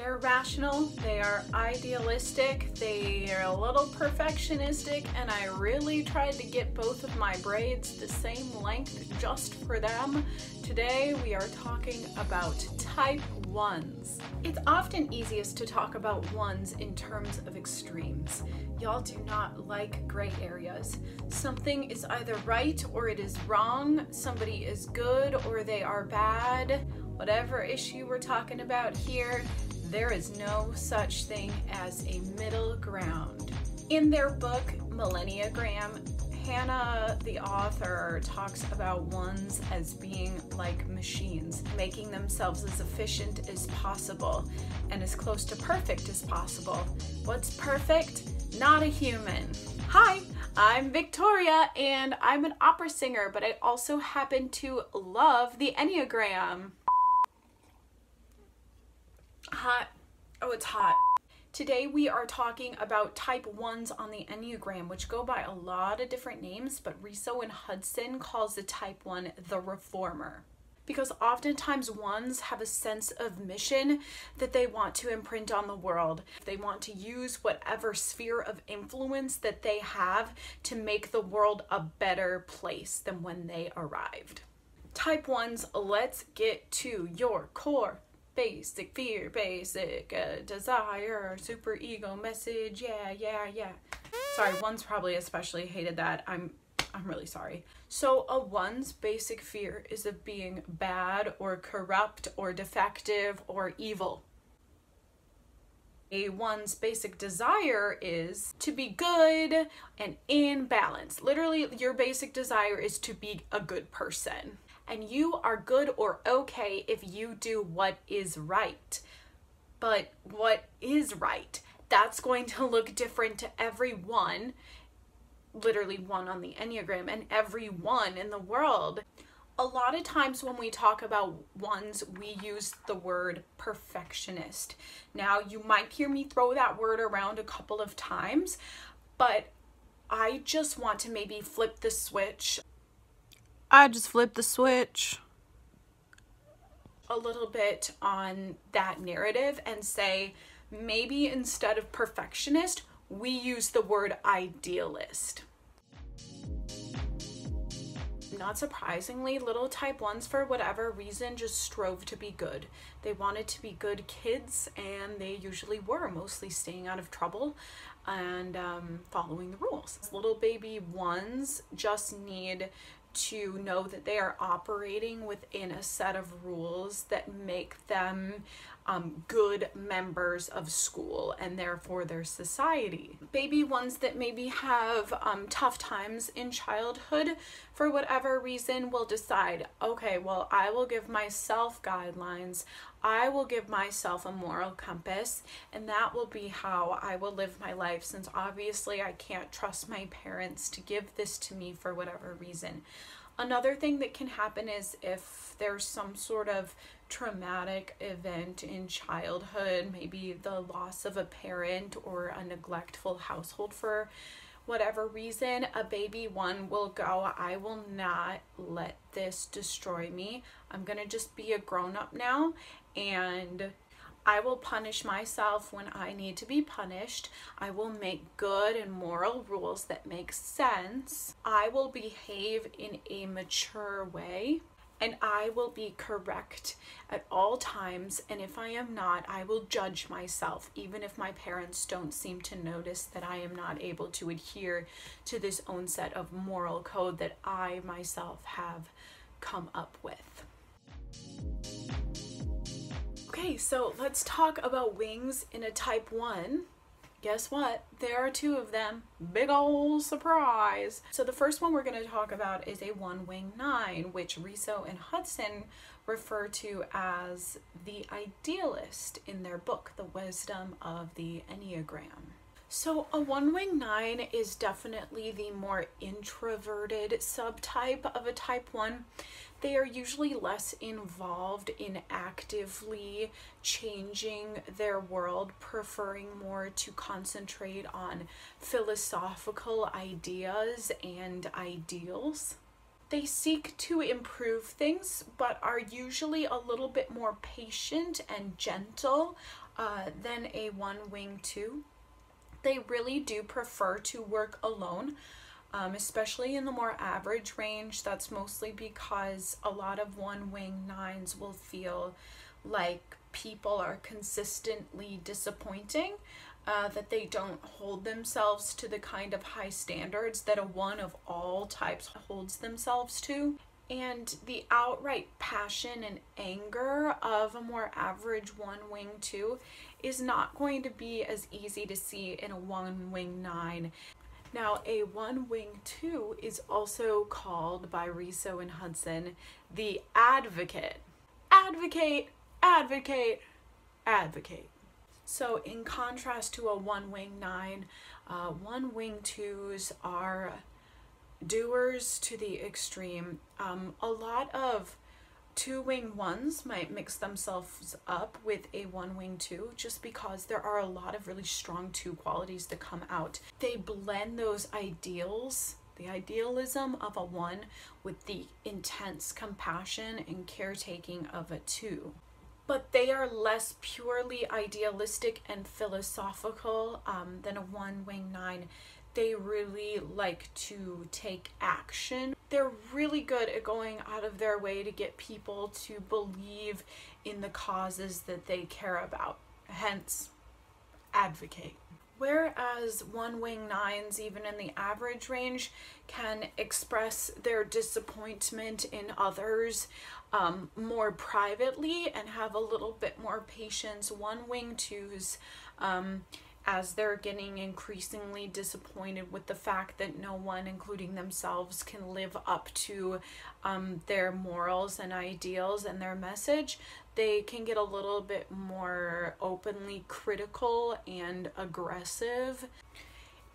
They're rational, they are idealistic, they are a little perfectionistic, and I really tried to get both of my braids the same length just for them. Today we are talking about type 1s. It's often easiest to talk about 1s in terms of extremes. Y'all do not like gray areas. Something is either right or it is wrong. Somebody is good or they are bad. Whatever issue we're talking about here, there is no such thing as a middle ground. In their book, Millenneagram, Hannah, the author, talks about 1s as being like machines, making themselves as efficient as possible and as close to perfect as possible. What's perfect? Not a human. Hi, I'm Victoria and I'm an opera singer, but I also happen to love the Enneagram. Hot. Oh, it's hot. Today we are talking about type 1s on the Enneagram, which go by a lot of different names, but Riso and Hudson calls the type 1 the reformer. Because oftentimes 1s have a sense of mission that they want to imprint on the world. They want to use whatever sphere of influence that they have to make the world a better place than when they arrived. Type 1s, let's get to your core. Basic fear, basic desire, super ego message, yeah. Sorry, 1s probably especially hated that. I'm really sorry. So a 1's basic fear is of being bad or corrupt or defective or evil. A 1's basic desire is to be good and in balance. Literally, your basic desire is to be a good person. And you are good or okay if you do what is right. But what is right? That's going to look different to everyone, literally 1 on the Enneagram, and everyone in the world. A lot of times when we talk about 1s, we use the word perfectionist. Now, you might hear me throw that word around a couple of times, but I just want to maybe flip the switch. I just flipped the switch a little bit on that narrative and say maybe instead of perfectionist, we use the word idealist. Not surprisingly, little type 1s, for whatever reason, just strove to be good. They wanted to be good kids, and they usually were, mostly staying out of trouble and following the rules. Little baby 1s just need to know that they are operating within a set of rules that make them good members of school and therefore their society. Baby 1s that maybe have tough times in childhood for whatever reason will decide, okay, well, I will give myself guidelines, I will give myself a moral compass, and that will be how I will live my life, since obviously I can't trust my parents to give this to me for whatever reason. Another thing that can happen is if there's some sort of traumatic event in childhood, maybe the loss of a parent or a neglectful household for whatever reason, a baby 1 will go, I will not let this destroy me. I'm gonna just be a grown-up now, and I will punish myself when I need to be punished. I will make good and moral rules that make sense. I will behave in a mature way, and I will be correct at all times. And if I am not, I will judge myself, even if my parents don't seem to notice that I am not able to adhere to this own set of moral code that I myself have come up with. Okay, so let's talk about wings in a type 1. Guess what? There are 2 of them. Big ol' surprise. So the first one we're going to talk about is a 1-wing 9, which Riso and Hudson refer to as the idealist in their book, The Wisdom of the Enneagram. So a 1-wing 9 is definitely the more introverted subtype of a type 1. They are usually less involved in actively changing their world, preferring more to concentrate on philosophical ideas and ideals. They seek to improve things, but are usually a little bit more patient and gentle than a 1 wing 2. They really do prefer to work alone, especially in the more average range. That's mostly because a lot of 1 wing 9s will feel like people are consistently disappointing, that they don't hold themselves to the kind of high standards that a 1 of all types holds themselves to. And the outright passion and anger of a more average 1 wing 2 is not going to be as easy to see in a 1 wing 9. Now, a 1 wing 2 is also called by Riso and Hudson the advocate. Advocate, advocate, advocate. So in contrast to a 1 wing 9, 1 wing 2s are doers to the extreme. A lot of 2 wing 1s might mix themselves up with a 1 wing 2 just because there are a lot of really strong 2 qualities that come out. They blend those ideals, the idealism of a 1 with the intense compassion and caretaking of a 2. But they are less purely idealistic and philosophical than a 1 wing 9. They really like to take action. They're really good at going out of their way to get people to believe in the causes that they care about. Hence, advocate. Whereas 1 wing 9s, even in the average range, can express their disappointment in others more privately and have a little bit more patience. 1 wing 2s, as they're getting increasingly disappointed with the fact that no one, including themselves, can live up to their morals and ideals and their message, they can get a little bit more openly critical and aggressive.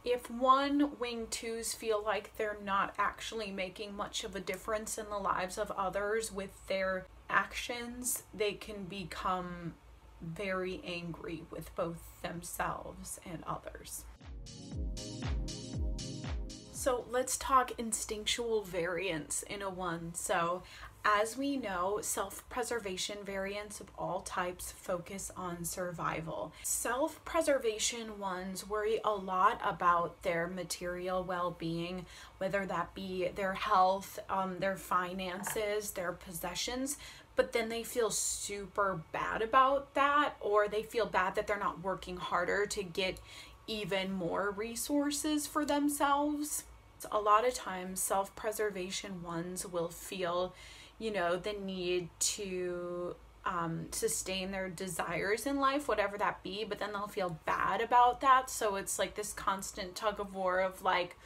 If 1 wing 2s feel like they're not actually making much of a difference in the lives of others with their actions, they can become very angry with both themselves and others. So let's talk instinctual variance in a 1. So as we know, self-preservation variants of all types focus on survival. Self-preservation 1s worry a lot about their material well-being, whether that be their health, their finances, their possessions, but then they feel super bad about that, or they feel bad that they're not working harder to get even more resources for themselves. A lot of times self-preservation 1s will feel, the need to sustain their desires in life, whatever that be, but then they'll feel bad about that. So it's like this constant tug of war of like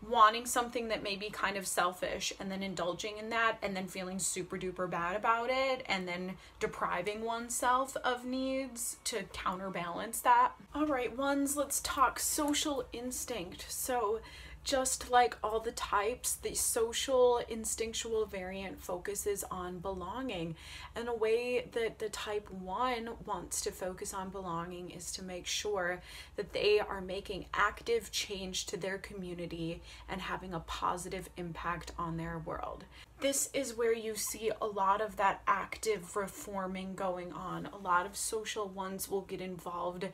wanting something that may be kind of selfish and then indulging in that and then feeling super duper bad about it and then depriving oneself of needs to counterbalance that. All right, 1s, let's talk social instinct. So just like all the types, the social instinctual variant focuses on belonging. And a way that the type 1 wants to focus on belonging is to make sure that they are making active change to their community and having a positive impact on their world. This is where you see a lot of that active reforming going on. A lot of social 1s will get involved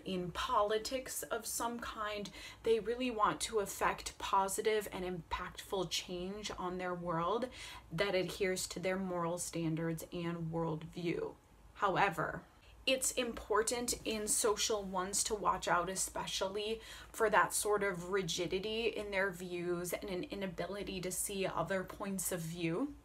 in politics of some kind. They really want to affect positive and impactful change on their world that adheres to their moral standards and worldview. However, it's important in social 1s to watch out especially for that sort of rigidity in their views and an inability to see other points of view.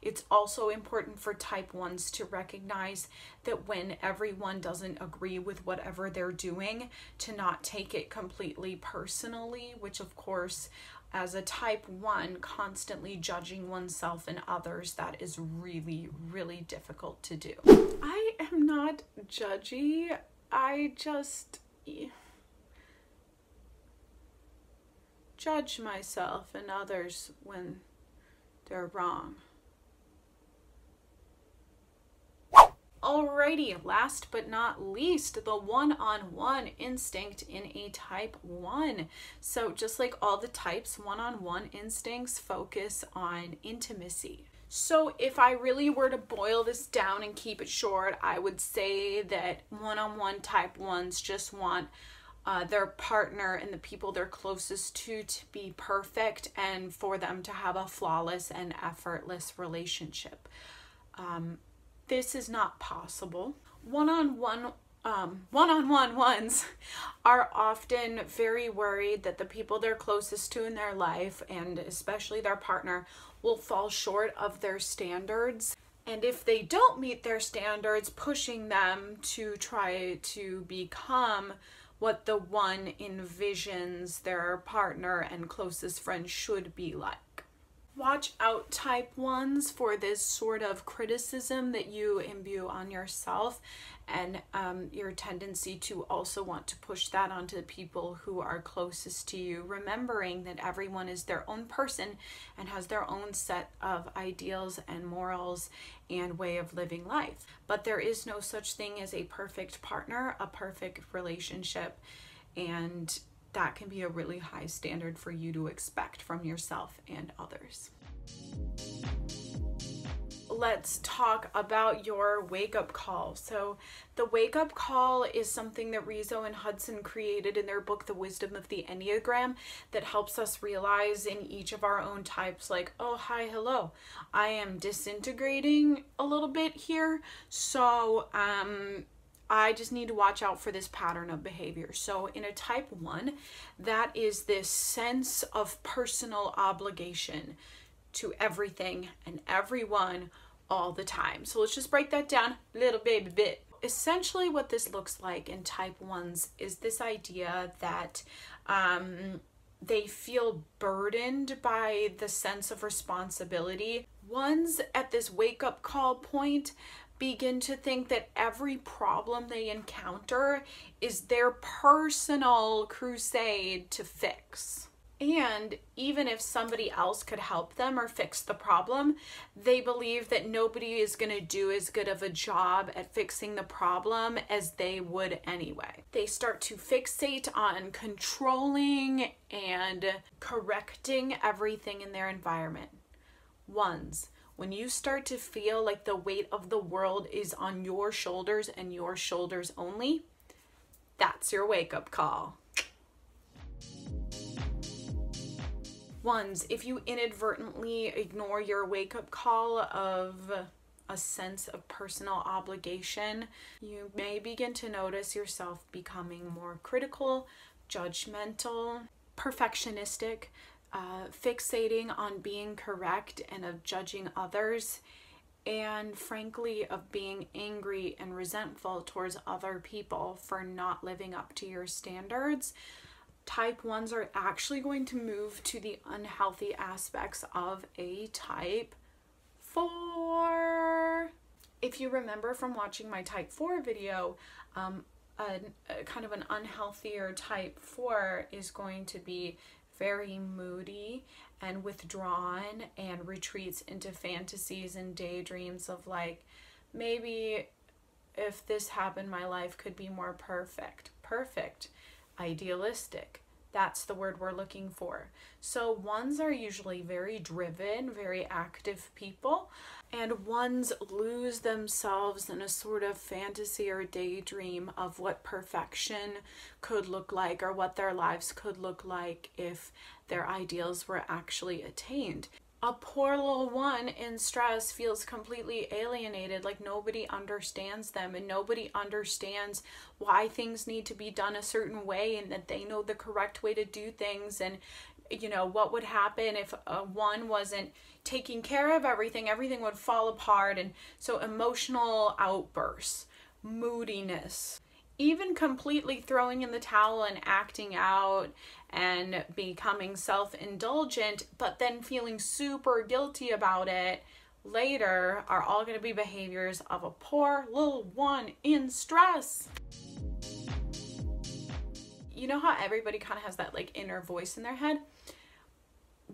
It's also important for type 1s to recognize that when everyone doesn't agree with whatever they're doing, to not take it completely personally, which of course, as a type 1, constantly judging oneself and others, that is really, really difficult to do. I am not judgy. I just judge myself and others when they're wrong. Alrighty, last but not least, the one-on-one instinct in a type 1. So just like all the types, one-on-one instincts focus on intimacy. So if I really were to boil this down and keep it short, I would say that one-on-one type ones just want their partner and the people they're closest to be perfect and for them to have a flawless and effortless relationship. This is not possible. One-on-one ones are often very worried that the people they're closest to in their life, and especially their partner, will fall short of their standards. And if they don't meet their standards, pushing them to try to become what the one envisions their partner and closest friend should be like. Watch out, type ones, for this sort of criticism that you imbue on yourself and your tendency to also want to push that onto the people who are closest to you, remembering that everyone is their own person and has their own set of ideals and morals and way of living life. But there is no such thing as a perfect partner, a perfect relationship, and that can be a really high standard for you to expect from yourself and others. Let's talk about your wake-up call. So the wake-up call is something that Riso and Hudson created in their book, The Wisdom of the Enneagram, that helps us realize in each of our own types, like, oh, hi, hello, I am disintegrating a little bit here, so I just need to watch out for this pattern of behavior. So in a type 1, that is this sense of personal obligation to everything and everyone all the time. So let's just break that down a little baby bit. Essentially what this looks like in type 1s is this idea that they feel burdened by the sense of responsibility. Ones at this wake-up call point begin to think that every problem they encounter is their personal crusade to fix. And even if somebody else could help them or fix the problem, they believe that nobody is going to do as good of a job at fixing the problem as they would anyway. They start to fixate on controlling and correcting everything in their environment. Ones, when you start to feel like the weight of the world is on your shoulders and your shoulders only, that's your wake-up call. Ones, if you inadvertently ignore your wake-up call of a sense of personal obligation, you may begin to notice yourself becoming more critical, judgmental, perfectionistic, fixating on being correct and of judging others, and frankly of being angry and resentful towards other people for not living up to your standards. Type 1s are actually going to move to the unhealthy aspects of a type 4. If you remember from watching my type 4 video, kind of an unhealthier type 4 is going to be very moody and withdrawn and retreats into fantasies and daydreams of like, maybe if this happened, my life could be more perfect. Idealistic. That's the word we're looking for. So ones are usually very driven, very active people, and ones lose themselves in a sort of fantasy or daydream of what perfection could look like or what their lives could look like if their ideals were actually attained. A poor little one in stress feels completely alienated, like nobody understands them and nobody understands why things need to be done a certain way and that they know the correct way to do things. And, you know, what would happen if one wasn't taking care of everything, everything would fall apart. And so emotional outbursts, moodiness, even completely throwing in the towel and acting out and becoming self-indulgent, but then feeling super guilty about it later are all going to be behaviors of a poor little one in stress. You know how everybody kind of has that like inner voice in their head?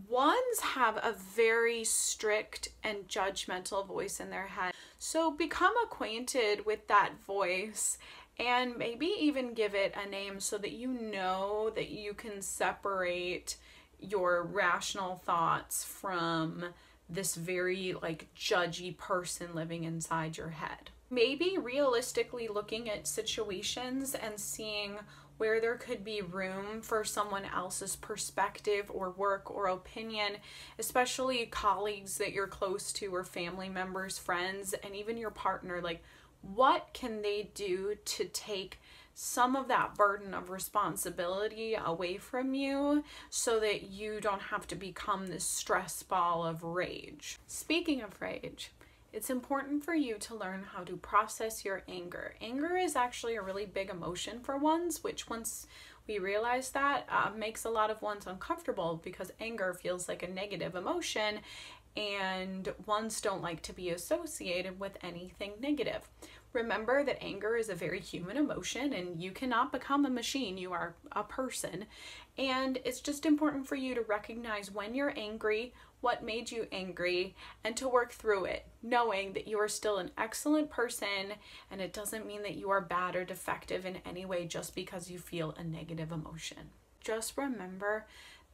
Ones have a very strict and judgmental voice in their head. So become acquainted with that voice and maybe even give it a name so that you know that you can separate your rational thoughts from this very like judgy person living inside your head. Maybe realistically looking at situations and seeing where there could be room for someone else's perspective or work or opinion, especially colleagues that you're close to or family members, friends, and even your partner. Like, what can they do to take some of that burden of responsibility away from you so that you don't have to become this stress ball of rage? Speaking of rage, it's important for you to learn how to process your anger. Anger is actually a really big emotion for ones, which once we realize that makes a lot of ones uncomfortable because anger feels like a negative emotion and ones don't like to be associated with anything negative. Remember that anger is a very human emotion and you cannot become a machine. You are a person. And it's just important for you to recognize when you're angry, what made you angry, and to work through it, knowing that you are still an excellent person and it doesn't mean that you are bad or defective in any way just because you feel a negative emotion. Just remember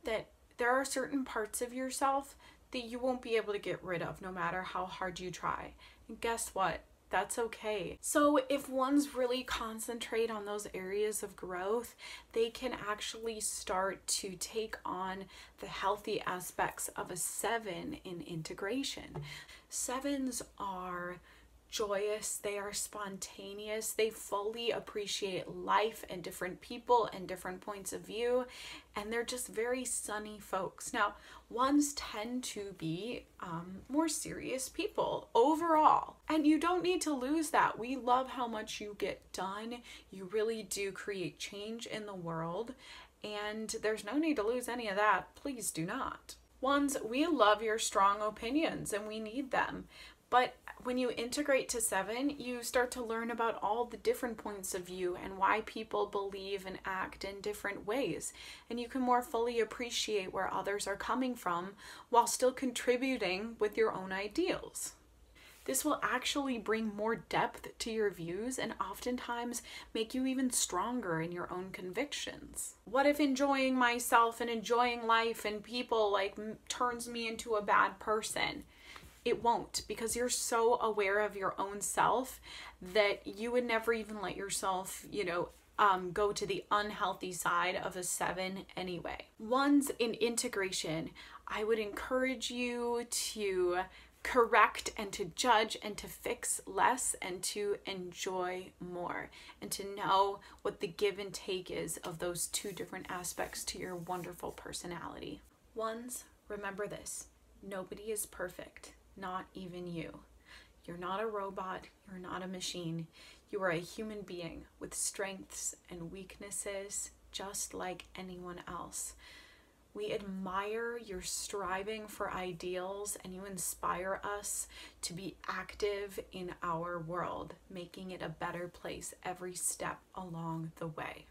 that there are certain parts of yourself that you won't be able to get rid of no matter how hard you try. And guess what? That's okay. So if ones really concentrate on those areas of growth, they can actually start to take on the healthy aspects of a 7 in integration. 7s are joyous, they are spontaneous, they fully appreciate life and different people and different points of view, and they're just very sunny folks. Now, ones tend to be more serious people overall, and you don't need to lose that. We love how much you get done. You really do create change in the world, and there's no need to lose any of that. Please do not. Ones, we love your strong opinions and we need them. But when you integrate to 7, you start to learn about all the different points of view and why people believe and act in different ways. And you can more fully appreciate where others are coming from while still contributing with your own ideals. This will actually bring more depth to your views and oftentimes make you even stronger in your own convictions. What if enjoying myself and enjoying life and people turns me into a bad person? It won't, because you're so aware of your own self that you would never even let yourself, go to the unhealthy side of a 7 anyway. Ones in integration, I would encourage you to correct and to judge and to fix less and to enjoy more and to know what the give and take is of those 2 different aspects to your wonderful personality. Ones, remember this, nobody is perfect. Not even you. You're not a robot. You're not a machine. You are a human being with strengths and weaknesses just like anyone else. We admire your striving for ideals and you inspire us to be active in our world, making it a better place every step along the way.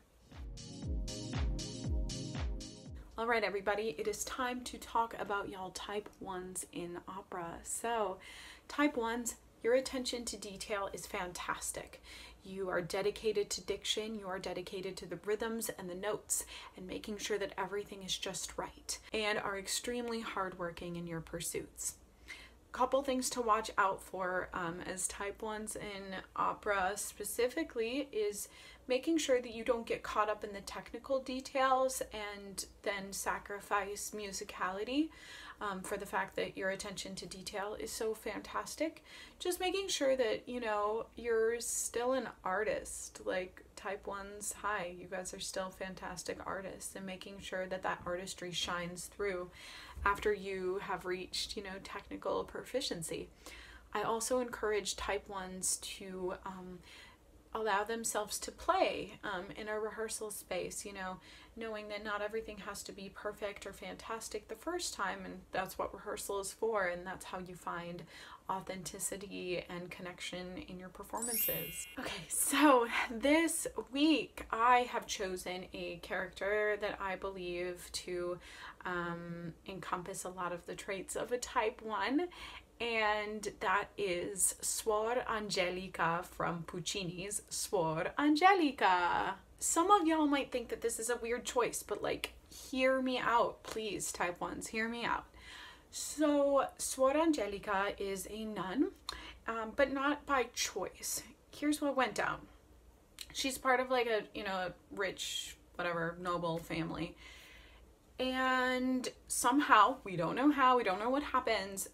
All right, everybody, it is time to talk about y'all type 1s in opera. So, type 1s, your attention to detail is fantastic. You are dedicated to diction, you are dedicated to the rhythms and the notes and making sure that everything is just right, and are extremely hardworking in your pursuits. Couple things to watch out for as type 1s in opera specifically is making sure that you don't get caught up in the technical details and then sacrifice musicality for the fact that your attention to detail is so fantastic. Just making sure that, you're still an artist. Like type 1s, hi, you guys are still fantastic artists, and making sure that that artistry shines through after you have reached, technical proficiency. I also encourage type 1s to allow themselves to play in a rehearsal space, knowing that not everything has to be perfect or fantastic the first time, and that's what rehearsal is for, and that's how you find authenticity and connection in your performances. Okay, so this week I have chosen a character that I believe to encompass a lot of the traits of a type 1, and that is Suor Angelica from Puccini's Suor Angelica. Some of y'all might think that this is a weird choice, but hear me out, please, type 1s, hear me out. So Suor Angelica is a nun, but not by choice. Here's what went down. She's part of like a, a rich, whatever, noble family. And somehow, we don't know how, we don't know what happens,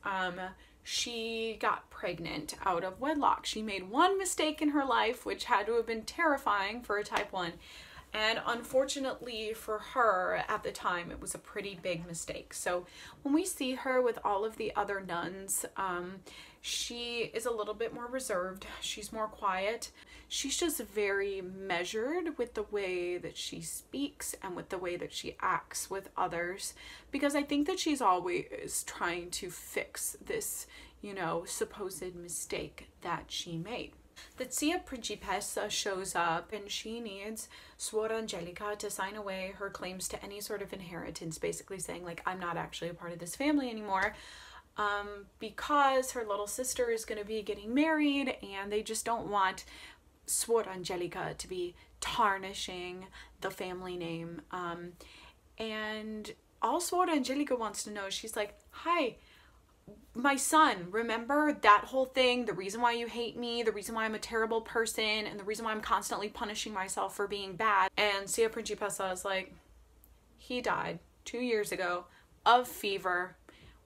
she got pregnant out of wedlock. She made one mistake in her life, which had to have been terrifying for a type 1. And unfortunately for her, at the time, it was a pretty big mistake. So when we see her with all of the other nuns, she is a little bit more reserved. She's more quiet. She's just very measured with the way that she speaks and with the way that she acts with others, because I think that she's always trying to fix this, supposed mistake that she made. The Zia Principessa shows up and she needs Suor Angelica to sign away her claims to any sort of inheritance, basically saying like, I'm not actually a part of this family anymore, because her little sister is going to be getting married and they just don't want Suor Angelica to be tarnishing the family name. And all Suor Angelica wants to know, she's like, hi, my son, remember that whole thing, the reason why you hate me, the reason why I'm a terrible person, and the reason why I'm constantly punishing myself for being bad? And Zia Principessa is like, he died 2 years ago of fever.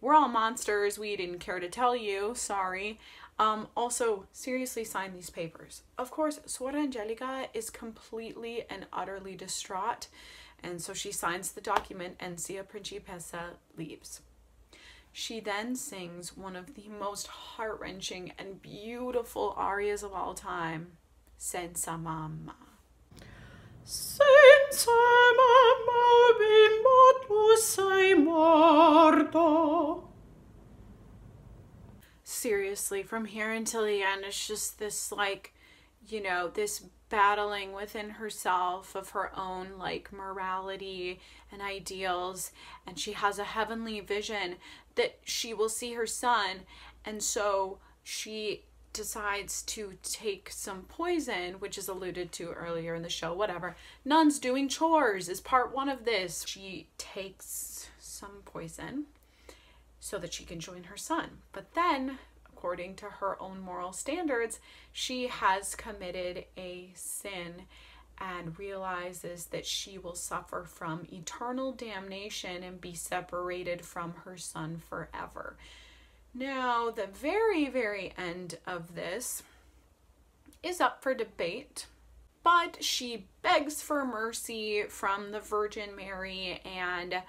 We're all monsters. We didn't care to tell you. Sorry. Also, seriously, sign these papers. Of course, Suor Angelica is completely and utterly distraught. And so she signs the document and Zia Principessa leaves. She then sings one of the most heart-wrenching and beautiful arias of all time, Senza Mamma. Senza mamma bimbo tu sei morto. Seriously, from here until the end, it's just this this battling within herself of her own morality and ideals, and she has a heavenly vision that she will see her son, and so she decides to take some poison, which is alluded to earlier in the show. Whatever, nuns doing chores is part 1 of this. She takes some poison so that she can join her son, but then, according to her own moral standards, she has committed a sin and realizes that she will suffer from eternal damnation and be separated from her son forever. Now, the very, very end of this is up for debate, but she begs for mercy from the Virgin Mary, and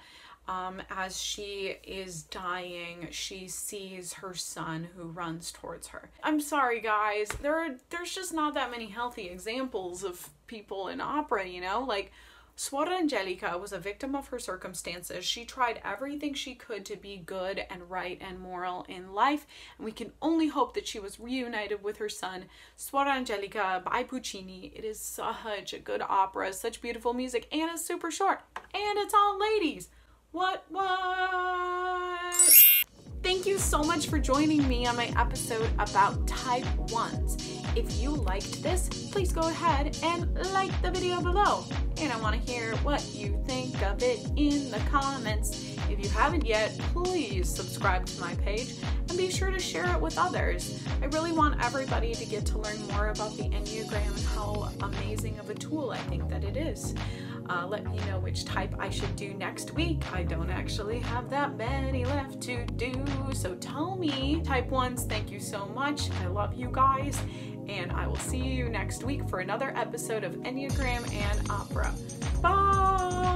as she is dying, she sees her son who runs towards her. I'm sorry, guys. There's just not that many healthy examples of people in opera, Suor Angelica was a victim of her circumstances. She tried everything she could to be good and right and moral in life, and we can only hope that she was reunited with her son. Suor Angelica by Puccini. It is such a good opera, such beautiful music, and it's super short, and it's all ladies. What? Thank you so much for joining me on my episode about type 1s. If you liked this, please go ahead and like the video below. And I want to hear what you think of it in the comments. If you haven't yet, please subscribe to my page and be sure to share it with others. I really want everybody to get to learn more about the Enneagram and how amazing of a tool I think that it is. Let me know which type I should do next week. I don't actually have that many left to do, so tell me. Type 1s, thank you so much. I love you guys, and I will see you next week for another episode of Enneagram and Opera. Bye!